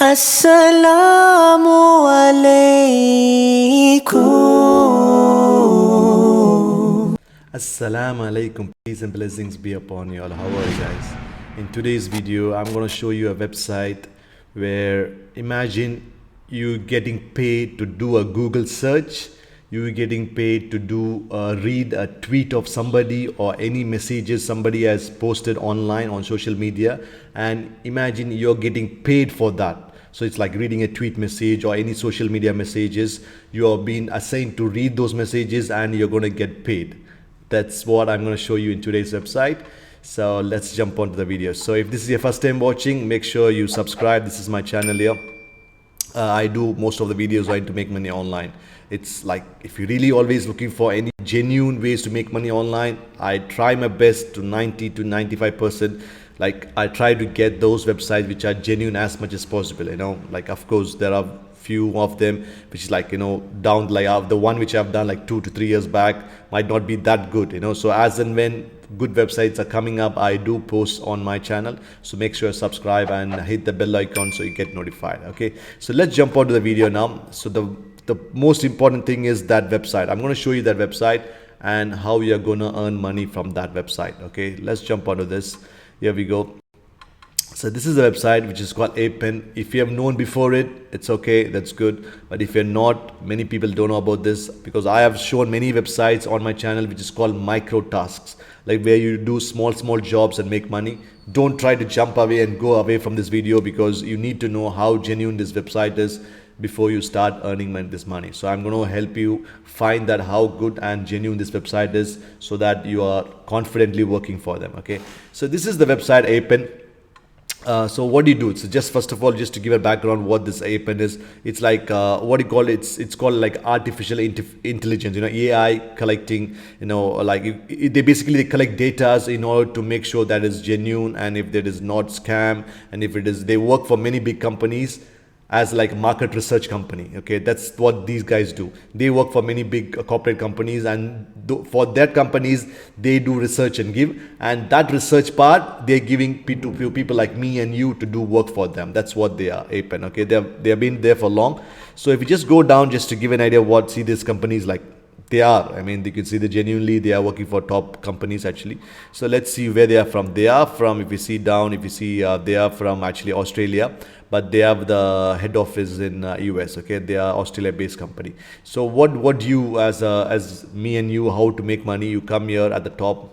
Assalamu alaikum. Assalamu alaikum, peace and blessings be upon you all. How are you guys? In today's video, I'm going to show you a website where imagine you getting paid to do a Google search, you getting paid to do read a tweet of somebody or any messages somebody has posted online on social media, and imagine you're getting paid for that. So it's like reading a tweet message or any social media messages. You are being assigned to read those messages and you're going to get paid. That's what I'm going to show you in today's website. So let's jump onto the video. So if this is your first time watching, make sure you subscribe. This is my channel here. I do most of the videos trying to make money online. It's like if you're really always looking for any genuine ways to make money online, I try my best to 90 to 95%. Like I try to get those websites which are genuine as much as possible, like of course there are few of them which is like down, like the one which I've done like 2 to 3 years back might not be that good, so as and when good websites are coming up, I do post on my channel. So make sure you subscribe and hit the bell icon so you get notified. Okay, so let's jump onto the video now. So the most important thing is that website. I'm going to show you that website and how you're going to earn money from that website. Okay, let's jump onto this. Here we go. So this is a website which is called appen. If you have known before it, it's okay, that's good. But if you're not, many people don't know about this, because I have shown many websites on my channel which is called micro tasks, like where you do small jobs and make money. Don't try to jump away and go away from this video, because you need to know how genuine this website is before you start earning this money. So I'm going to help you find that how good and genuine this website is, so that you are confidently working for them. Okay, so this is the website appen. So what do you do? So just first of all, just to give a background what this appen is, it's like what do you call it? It's called like artificial intelligence, AI collecting, like they basically collect data in order to make sure that it's genuine, and if there is not scam, and if it is, they work for many big companies as like market research company. Okay, that's what these guys do. They work for many big corporate companies, and for that companies they do research and give, and that research part they're giving to people like me and you to do work for them. That's what they are, appen. Okay, they have been there for long. So if you just go down, just to give an idea what these companies like they are, I mean, you can see that genuinely they are working for top companies actually. So let's see where they are from. They are from, if you see down, if you see they are from actually Australia, but they have the head office in US. Okay, they are Australia based company. So what you as me and you, how to make money? You come here at the top,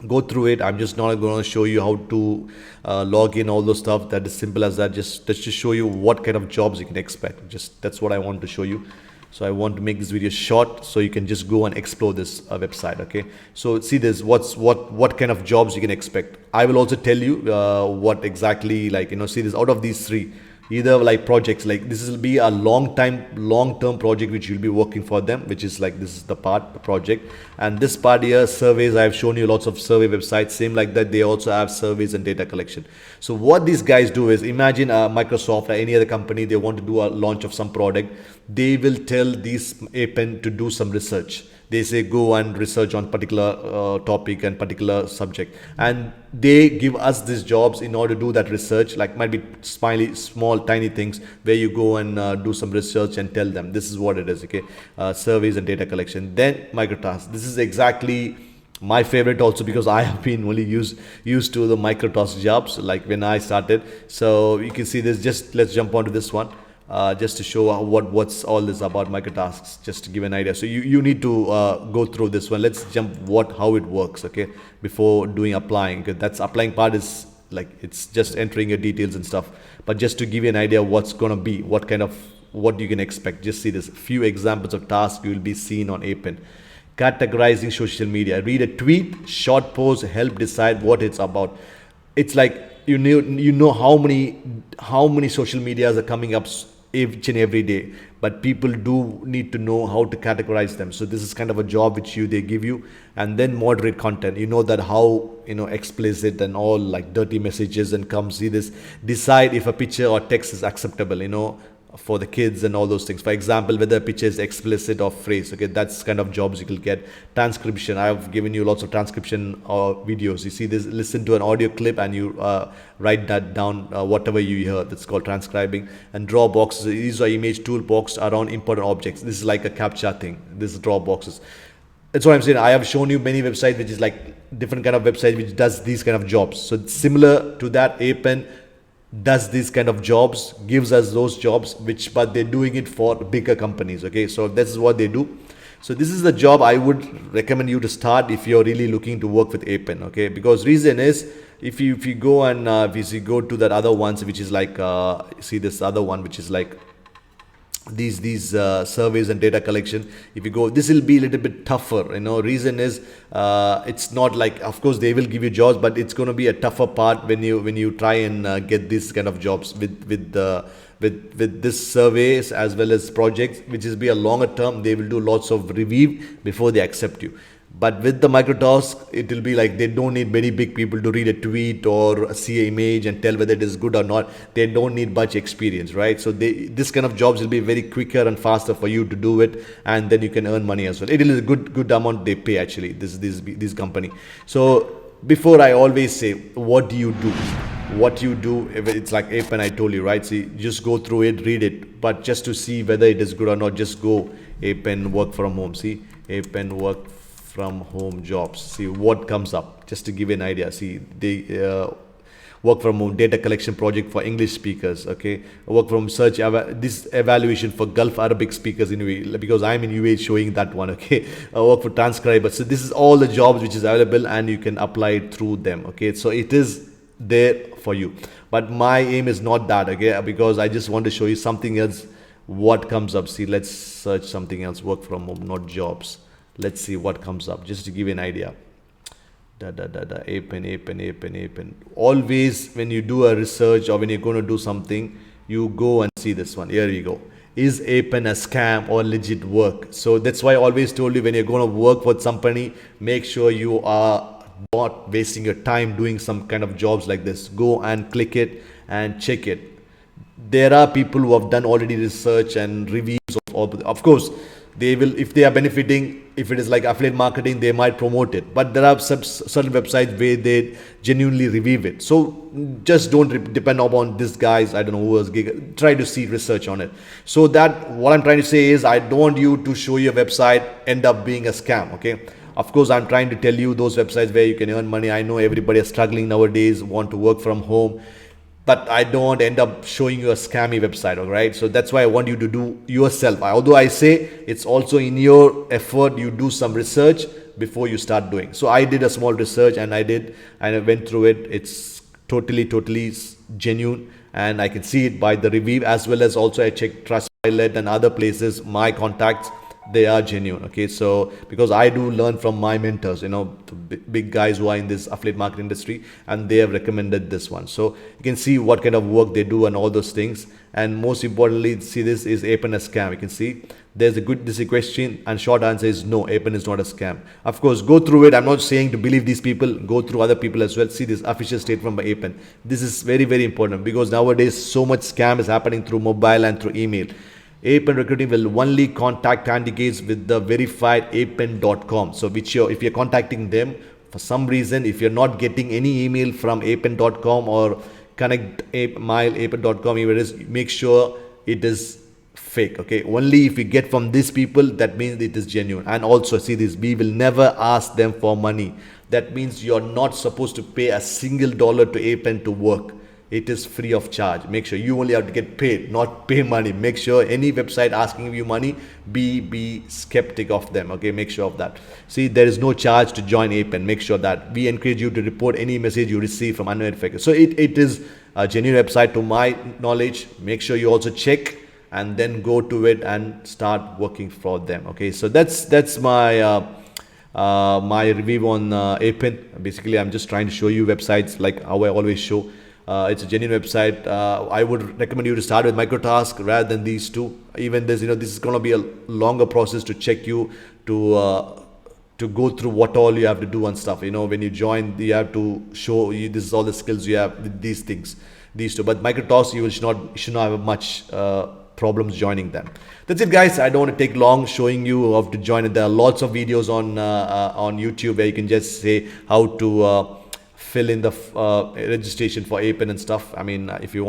go through it. I'm just not going to show you how to log in, all those stuff. That is simple as that. Just to show you what kind of jobs you can expect. Just that's what I want to show you. So I want to make this video short so you can just go and explore this website. Okay, so see this, what kind of jobs you can expect. I will also tell you what exactly, like see this, out of these three, either like projects, like this will be a long term project which you'll be working for them, which is like this is the project, and this part here, surveys. I've shown you lots of survey websites, same like that. They also have surveys and data collection. So what these guys do is, imagine Microsoft or any other company, they want to do a launch of some product. They will tell these appen to do some research. They say go and research on particular topic and particular subject, and they give us these jobs in order to do that research. Like might be small tiny things where you go and do some research and tell them this is what it is. Okay, surveys and data collection. Then microtasks. This is exactly my favorite also, because I have been only used to the microtask jobs like when I started. So you can see this. Just let's jump onto this one. Just to show what's all this about microtasks, just to give an idea. So you need to go through this one. Let's jump how it works, okay, before doing applying, because that's applying part is like it's just entering your details and stuff. But just to give you an idea what's gonna be, what you can expect. Just see this few examples of tasks you will be seen on appen. Categorizing social media. Read a tweet, short post, help decide what it's about. It's like you know how many social medias are coming up each and every day, but people do need to know how to categorize them. So this is kind of a job which they give you. And then moderate content, that how explicit and all like dirty messages and come. See this, decide if a picture or text is acceptable, for the kids and all those things. For example, whether a picture is explicit or phrase, okay, that's kind of jobs you will get. Transcription, I have given you lots of transcription videos. You see this, listen to an audio clip and you write that down, whatever you hear, that's called transcribing. And draw boxes, these are image toolbox around important objects. This is like a captcha thing, this is draw boxes. That's what I'm saying. I have shown you many websites which is like different kind of website which does these kind of jobs. So similar to that, appen does these kind of jobs, gives us those jobs, which but they're doing it for bigger companies. Okay, so this is what they do. So this is the job I would recommend you to start if you're really looking to work with appen. Okay, because reason is, if you go and if you go to that other ones which is like see this other one which is like these surveys and data collection, if you go, this will be a little bit tougher, reason is it's not like, of course they will give you jobs, but it's going to be a tougher part when you try and get these kind of jobs with this surveys as well as projects, which is be a longer term. They will do lots of review before they accept you. But with the microtask, it will be like they don't need very big people to read a tweet or see an image and tell whether it is good or not. They don't need much experience, right? So this kind of jobs will be very quicker and faster for you to do it, and then you can earn money as well. It is a good amount they pay actually, this company. So before, I always say, what do you do? What you do, it's like appen, I told you, right? See, just go through it, read it, but just to see whether it is good or not, just go appen work from home. See, appen work from home jobs, see what comes up, just to give you an idea. See, they work from home data collection project for English speakers. Okay, work from search this evaluation for Gulf Arabic speakers in UAE, because I'm in UAE showing that one. Okay, work for transcribers. So this is all the jobs which is available and you can apply it through them. Okay, so it is there for you, but my aim is not that. Okay, because I just want to show you something else what comes up. See, let's search something else, work from home, not jobs. Let's see what comes up, just to give you an idea. Appen. Always when you do a research or when you're going to do something, you go and see this one. Here you go. Is appen a scam or legit work? So that's why I always told you, when you're going to work for somebody, make sure you are not wasting your time doing some kind of jobs like this. Go and click it and check it. There are people who have done already research and reviews of course they will, if they are benefiting, if it is like affiliate marketing, they might promote it, but there are certain websites where they genuinely review it. So just don't depend upon these guys, I don't know who was try to see research on it. So that what I'm trying to say is, I don't want you to show your website end up being a scam. Okay, of course I'm trying to tell you those websites where you can earn money. I know everybody is struggling nowadays, want to work from home, but I don't end up showing you a scammy website. All right, so that's why I want you to do yourself. Although I say it's also in your effort, you do some research before you start doing. So I did a small research and I went through it. It's totally genuine, and I can see it by the review, as well as also I checked Trustpilot and other places, my contacts, they are genuine. Okay, so because I do learn from my mentors, the big guys who are in this affiliate marketing industry, and they have recommended this one. So you can see what kind of work they do and all those things. And most importantly, see, this is appen a scam. You can see this is a question, and short answer is no, appen is not a scam. Of course, go through it. I'm not saying to believe these people, go through other people as well. See this official statement by appen. This is very important, because nowadays so much scam is happening through mobile and through email. Appen recruiting will only contact candidates with the verified appen.com. So if you're contacting them for some reason, if you're not getting any email from appen.com or connect mail appen.com, make sure it is fake. Okay, only if you get from these people, that means it is genuine. And also see this, we will never ask them for money. That means you're not supposed to pay a single dollar to appen to work. It is free of charge. Make sure you only have to get paid, not pay money. Make sure any website asking you money, be skeptic of them. Okay, make sure of that. See, there is no charge to join appen. Make sure that we encourage you to report any message you receive from unverified. So it is a genuine website to my knowledge. Make sure you also check and then go to it and start working for them. Okay, so that's my my review on appen. Basically, I'm just trying to show you websites like how I always show. It's a genuine website. I would recommend you to start with microtask rather than these two. Even this, this is going to be a longer process to check you, to go through what all you have to do and stuff. When you join, you have to show you this is all the skills you have with these things, these two. But microtask, you should not have much problems joining them. That's it, guys. I don't want to take long showing you how to join it. There are lots of videos on YouTube where you can just say how to fill in the registration for appen and stuff. I mean, if you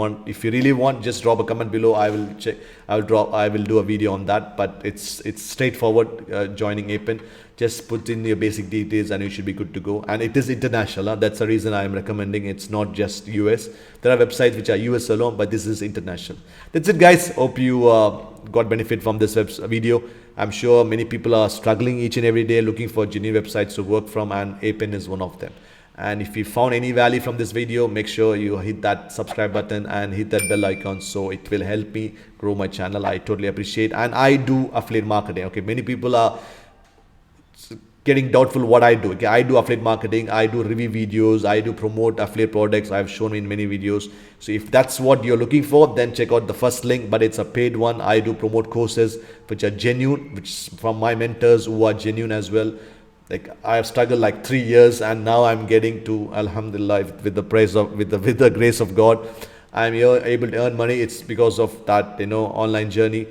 really want, just drop a comment below. I will do a video on that. But it's straightforward, joining appen. Just put in your basic details and you should be good to go. And it is international. That's the reason I am recommending. It's not just US. There are websites which are US alone, but this is international. That's it, guys. Hope you got benefit from this video. I'm sure many people are struggling each and every day looking for genuine websites to work from, and appen is one of them. And if you found any value from this video, make sure you hit that subscribe button and hit that bell icon, so it will help me grow my channel. I totally appreciate. And I do affiliate marketing. Okay, many people are getting doubtful what I do. Okay, I do affiliate marketing, I do review videos, I do promote affiliate products. I've shown in many videos. So if that's what you're looking for, then check out the first link, but it's a paid one. I do promote courses which are genuine, which from my mentors who are genuine as well. Like, I have struggled like 3 years, and now I'm getting to, alhamdulillah, with the praise of, with the grace of God, I'm able to earn money. It's because of that, online journey.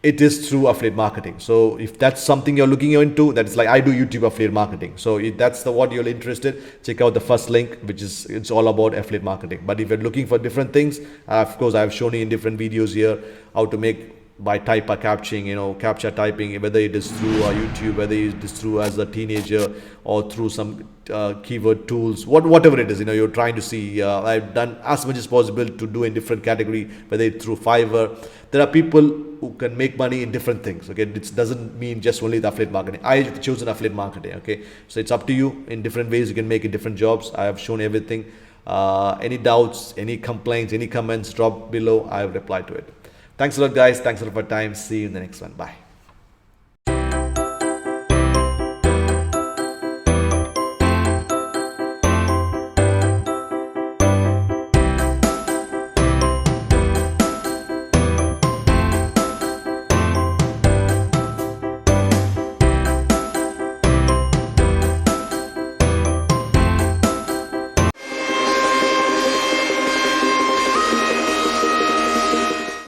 It is through affiliate marketing. So if that's something you're looking into, that's like I do YouTube affiliate marketing. So if that's what you're interested, check out the first link, which is, it's all about affiliate marketing. But if you're looking for different things, of course, I've shown you in different videos here how to make by capturing, captcha typing, whether it is through YouTube, whether it is through as a teenager or through some keyword tools, whatever it is, you're trying to see. I've done as much as possible to do in different category, whether it's through Fiverr. There are people who can make money in different things. Okay, it doesn't mean just only the affiliate marketing. I've chosen affiliate marketing. Okay, so it's up to you. In different ways you can make it, different jobs. I have shown everything. Any doubts, any complaints, any comments, drop below. I will reply to it. Thanks a lot, guys. Thanks a lot for your time. See you in the next one. Bye.